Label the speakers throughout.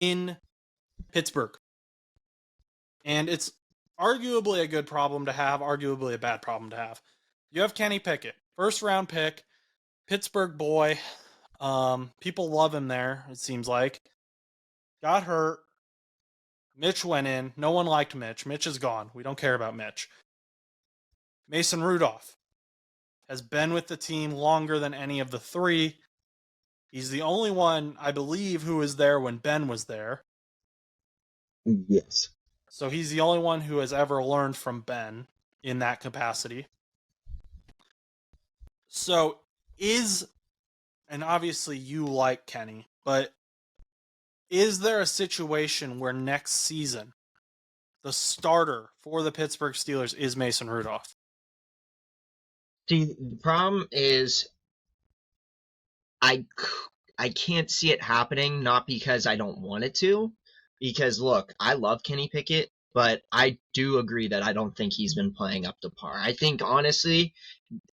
Speaker 1: in Pittsburgh. And it's arguably a good problem to have, arguably a bad problem to have. You have Kenny Pickett, first round pick, Pittsburgh boy. People love him there, it seems like. Got hurt. Mitch went in. No one liked Mitch. Mitch is gone. We don't care about Mitch. Mason Rudolph has been with the team longer than any of the three. He's the only one, I believe, who was there when Ben was there.
Speaker 2: Yes.
Speaker 1: So he's the only one who has ever learned from Ben in that capacity. So and obviously you like Kenny, but is there a situation where next season the starter for the Pittsburgh Steelers is Mason Rudolph?
Speaker 2: See, the problem is I can't see it happening, not because I don't want it to, because look, I love Kenny Pickett, but I do agree that I don't think he's been playing up to par. I think, honestly,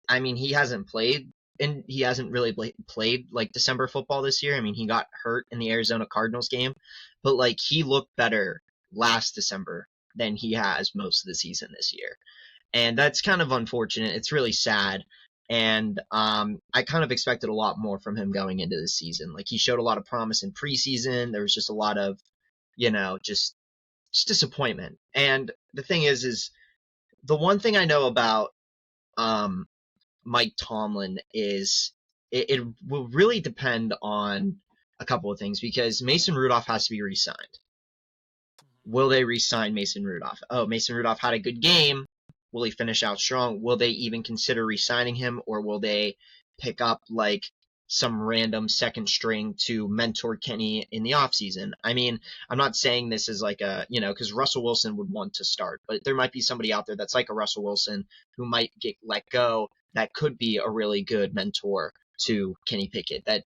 Speaker 2: I mean, he hasn't played, and he hasn't really played like December football this year. I mean, he got hurt in the Arizona Cardinals game, but like he looked better last December than he has most of the season this year. And that's kind of unfortunate. It's really sad. And I kind of expected a lot more from him going into the season. Like he showed a lot of promise in preseason. There was just a lot of, just disappointment. And the thing is the one thing I know about Mike Tomlin is it will really depend on a couple of things because Mason Rudolph has to be re-signed. Will they re-sign Mason Rudolph? Oh, Mason Rudolph had a good game. Will he finish out strong? Will they even consider re-signing him, or will they pick up like some random second string to mentor Kenny in the offseason? I mean, I'm not saying this is like because Russell Wilson would want to start, but there might be somebody out there that's like a Russell Wilson who might get let go that could be a really good mentor to Kenny Pickett. That,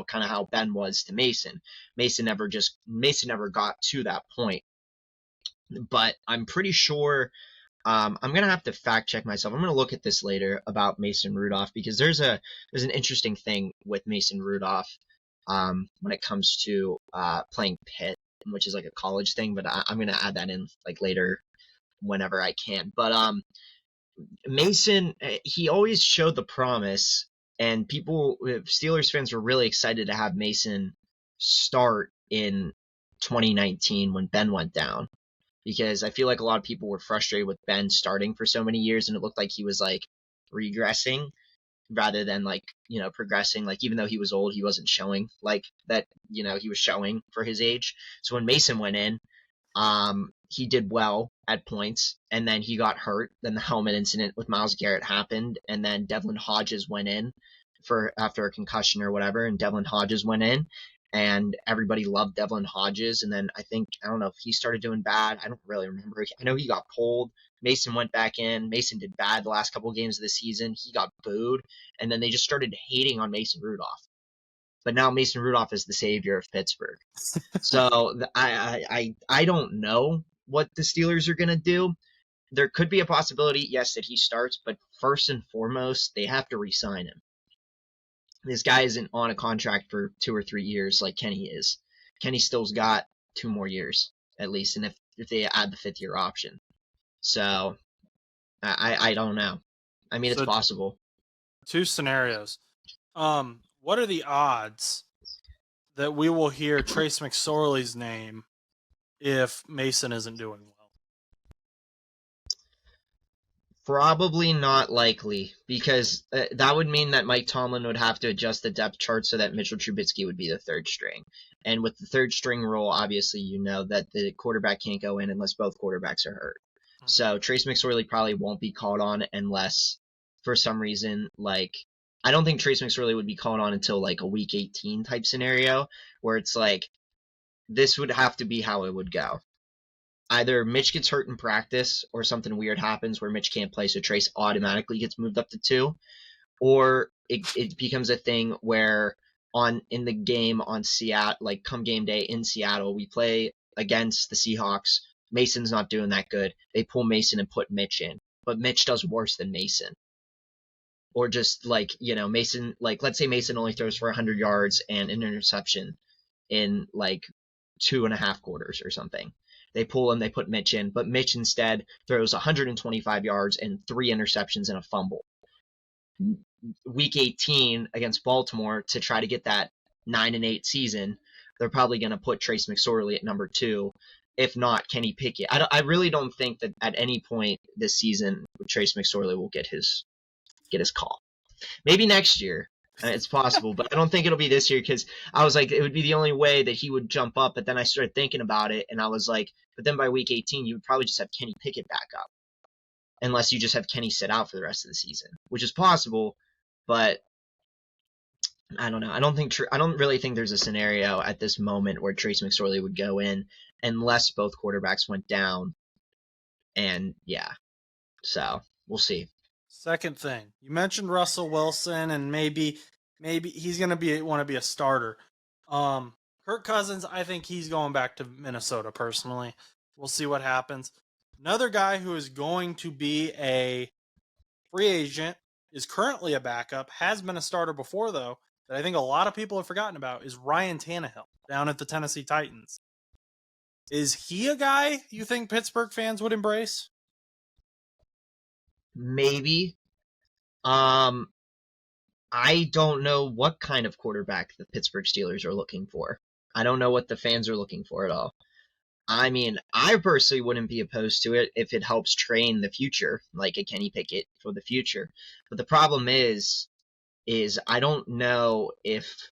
Speaker 2: kind of how Ben was to Mason. Mason never got to that point. But I'm pretty sure I'm gonna have to fact check myself. I'm gonna look at this later about Mason Rudolph because there's an interesting thing with Mason Rudolph when it comes to playing Pitt, which is like a college thing. But I'm gonna add that in like later whenever I can. But Mason, he always showed the promise, and Steelers fans were really excited to have Mason start in 2019 when Ben went down. Because I feel like a lot of people were frustrated with Ben starting for so many years, and it looked like he was like regressing rather than like progressing. Like even though he was old, he wasn't showing like that. He was showing for his age. So when Mason went in, he did well at points, and then he got hurt. Then the helmet incident with Myles Garrett happened, and then Devlin Hodges went in after a concussion or whatever, and Devlin Hodges went in, and everybody loved Devlin Hodges. And then I don't know if he started doing bad. I don't really remember. I know he got pulled. Mason went back in. Mason did bad the last couple of games of the season. He got booed, and then they just started hating on Mason Rudolph. But now Mason Rudolph is the savior of Pittsburgh. So I don't know what the Steelers are going to do. There could be a possibility, yes, that he starts, but first and foremost, they have to re-sign him. This guy isn't on a contract for 2 or 3 years like Kenny is. Kenny still's got 2 more years at least, and if they add the 5th-year option. So I don't know. I mean, it's possible.
Speaker 1: 2 scenarios. What are the odds that we will hear Trace McSorley's name if Mason isn't doing well?
Speaker 2: Probably not likely, because that would mean that Mike Tomlin would have to adjust the depth chart so that Mitchell Trubisky would be the 3rd string. And with the 3rd string rule, obviously that the quarterback can't go in unless both quarterbacks are hurt. Mm-hmm. So Trace McSorley probably won't be called on unless, for some reason, like, I don't think Trace McSorley would be called on until like a week 18 type scenario, where it's like, this would have to be how it would go. Either Mitch gets hurt in practice or something weird happens where Mitch can't play, so Trace automatically gets moved up to 2, or it becomes a thing where in the game on Seattle, like come game day in Seattle, we play against the Seahawks. Mason's not doing that good. They pull Mason and put Mitch in, but Mitch does worse than Mason. Or just like, Mason, like let's say Mason only throws for 100 yards and an interception in like 2.5 quarters or something. They pull him, they put Mitch in, but Mitch instead throws 125 yards and 3 interceptions and a fumble. Week 18 against Baltimore to try to get that 9-8 season, they're probably going to put Trace McSorley at number 2. If not, Kenny Pickett. I really don't think that at any point this season Trace McSorley will get his call. Maybe next year. It's possible, but I don't think it'll be this year because I was like, it would be the only way that he would jump up. But then I started thinking about it, and I was like, but then by week 18, you would probably just have Kenny Pickett back up, unless you just have Kenny sit out for the rest of the season, which is possible. But I don't know. I don't really think there's a scenario at this moment where Trace McSorley would go in unless both quarterbacks went down. And yeah, so we'll see.
Speaker 1: Second thing, you mentioned Russell Wilson, and maybe he's going to want to be a starter. Kirk Cousins, I think he's going back to Minnesota personally. We'll see what happens. Another guy who is going to be a free agent, is currently a backup, has been a starter before though, that I think a lot of people have forgotten about, is Ryan Tannehill down at the Tennessee Titans. Is he a guy you think Pittsburgh fans would embrace?
Speaker 2: Maybe. I don't know what kind of quarterback the Pittsburgh Steelers are looking for. I don't know what the fans are looking for at all. I mean, I personally wouldn't be opposed to it if it helps train the future, like a Kenny Pickett for the future. But the problem is I don't know if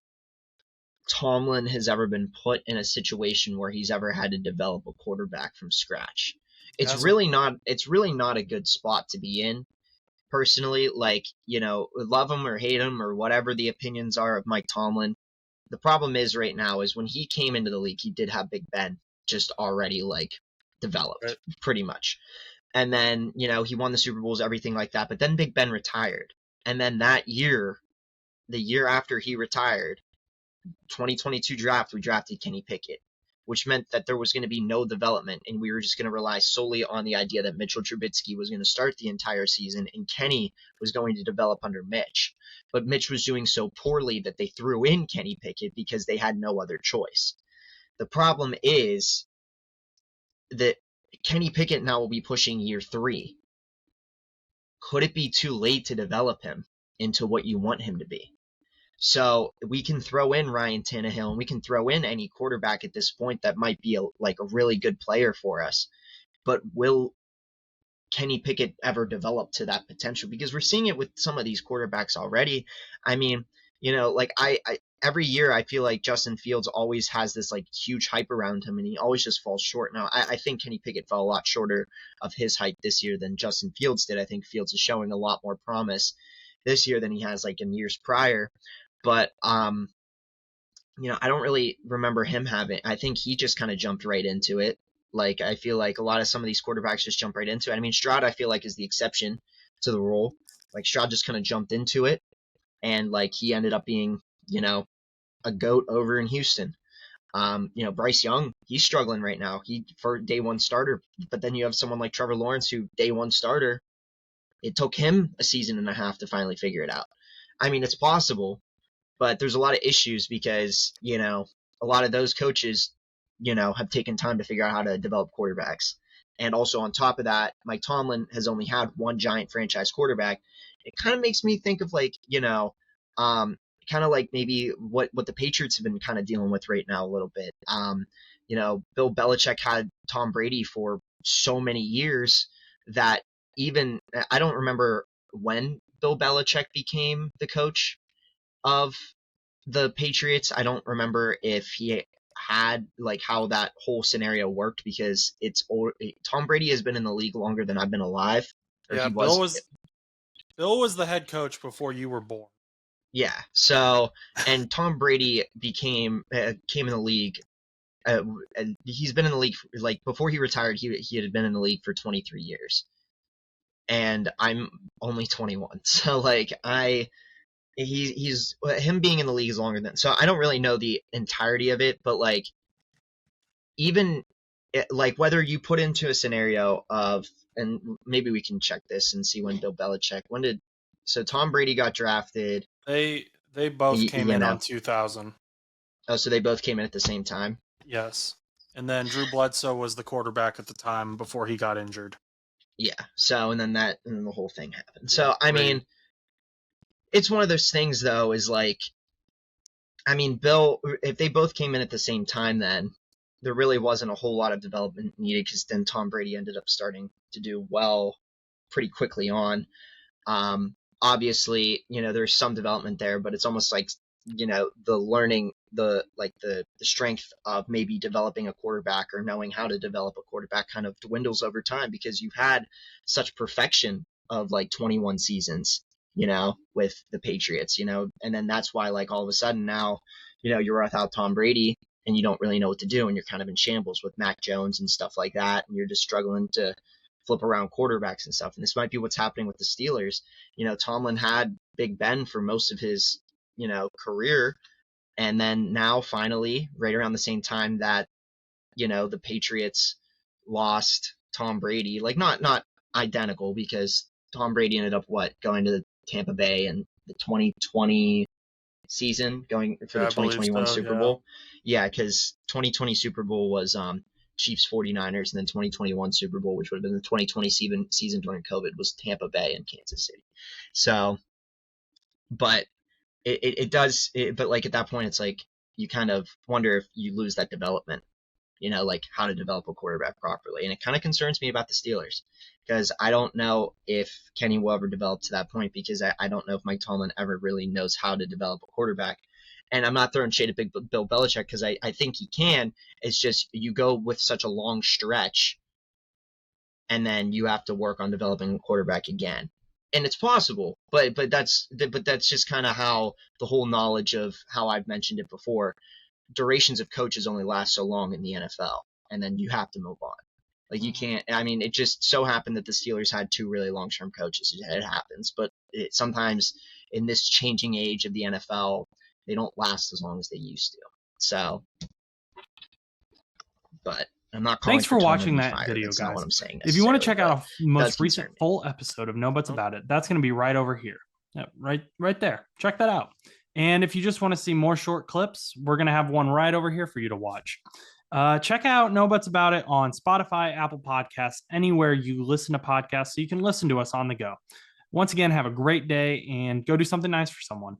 Speaker 2: Tomlin has ever been put in a situation where he's ever had to develop a quarterback from scratch. It's really not a good spot to be in. Personally, like, love him or hate him or whatever the opinions are of Mike Tomlin. The problem is right now is when he came into the league, he did have Big Ben just already like developed pretty much. And then, he won the Super Bowls, everything like that. But then Big Ben retired. And then that year, the year after he retired, 2022 draft, we drafted Kenny Pickett, which meant that there was going to be no development, and we were just going to rely solely on the idea that Mitchell Trubisky was going to start the entire season, and Kenny was going to develop under Mitch. But Mitch was doing so poorly that they threw in Kenny Pickett because they had no other choice. The problem is that Kenny Pickett now will be pushing year 3. Could it be too late to develop him into what you want him to be? So we can throw in Ryan Tannehill, and we can throw in any quarterback at this point that might be a really good player for us. But will Kenny Pickett ever develop to that potential? Because we're seeing it with some of these quarterbacks already. I mean, I every year I feel like Justin Fields always has this huge hype around him, and he always just falls short. Now, I think Kenny Pickett fell a lot shorter of his hype this year than Justin Fields did. I think Fields is showing a lot more promise this year than he has in years prior. But, I don't really remember him having – I think he just kind of jumped right into it. I feel like a lot of some of these quarterbacks just jump right into it. I mean, Stroud, I feel like, is the exception to the rule. Stroud just kind of jumped into it, and, he ended up being, a GOAT over in Houston. Bryce Young, he's struggling right now. He for day one starter. But then you have someone like Trevor Lawrence, who day one starter, it took him a season and a half to finally figure it out. I mean, it's possible. But there's a lot of issues because, a lot of those coaches, have taken time to figure out how to develop quarterbacks. And also on top of that, Mike Tomlin has only had one giant franchise quarterback. It kind of makes me think of maybe what the Patriots have been kind of dealing with right now a little bit. Bill Belichick had Tom Brady for so many years that even I don't remember when Bill Belichick became the coach of the Patriots. I don't remember if he had how that whole scenario worked because Tom Brady has been in the league longer than I've been alive.
Speaker 1: Yeah, Bill was the head coach before you were born.
Speaker 2: Yeah. So, and Tom Brady came in the league. And he's been in the league before he retired. He had been in the league for 23 years, and I'm only 21. So he's him being in the league is longer than, so I don't really know the entirety of it, but even whether you put into a scenario of, and maybe we can check this and see when Bill Belichick, so Tom Brady got drafted.
Speaker 1: They both came in on 2000.
Speaker 2: Oh, so they both came in at the same time?
Speaker 1: Yes. And then Drew Bledsoe was the quarterback at the time before he got injured.
Speaker 2: Yeah. So, and then the whole thing happened. So, I mean, it's one of those things, though, is like, I mean, Bill, if they both came in at the same time, then there really wasn't a whole lot of development needed, because then Tom Brady ended up starting to do well pretty quickly on. Obviously, there's some development there, but it's almost like, the learning, the strength of maybe developing a quarterback or knowing how to develop a quarterback kind of dwindles over time, because you've had such perfection of like 21 seasons, with the Patriots, and then that's why, like, all of a sudden now, you're without Tom Brady and you don't really know what to do, and you're kind of in shambles with Mac Jones and stuff like that, and you're just struggling to flip around quarterbacks and stuff. And this might be what's happening with the Steelers. Tomlin had Big Ben for most of his, career. And then now finally, right around the same time that, the Patriots lost Tom Brady, like not identical, because Tom Brady ended up going to Tampa Bay in the 2020 season, going for the 2021 Super Bowl. Yeah, because 2020 Super Bowl was Chiefs 49ers, and then 2021 Super Bowl, which would have been the 2020 season during COVID, was Tampa Bay and Kansas City. So, but it does, but like at that point, it's like you kind of wonder if you lose that development, like how to develop a quarterback properly. And it kind of concerns me about the Steelers, because I don't know if Kenny will ever develop to that point, because I don't know if Mike Tomlin ever really knows how to develop a quarterback. And I'm not throwing shade at Big Bill Belichick, because I think he can. It's just you go with such a long stretch, and then you have to work on developing a quarterback again. And it's possible, but that's just kind of how the whole knowledge of how I've mentioned it before. Durations of coaches only last so long in the NFL, and then you have to move on. Like, you can't. I mean, it just so happened that the Steelers had two really long-term coaches. It happens, but sometimes in this changing age of the NFL, they don't last as long as they used to. So, but I'm not calling.
Speaker 3: Thanks for watching that video,
Speaker 2: That's
Speaker 3: guys.
Speaker 2: not what I'm saying.
Speaker 3: If you want to check out a most recent full episode of No Buts About It, that's going to be right over here. Yeah, right there. Check that out. And if you just want to see more short clips, we're going to have one right over here for you to watch. Check out No Buts About It on Spotify, Apple Podcasts, anywhere you listen to podcasts, so you can listen to us on the go. Once again, have a great day and go do something nice for someone.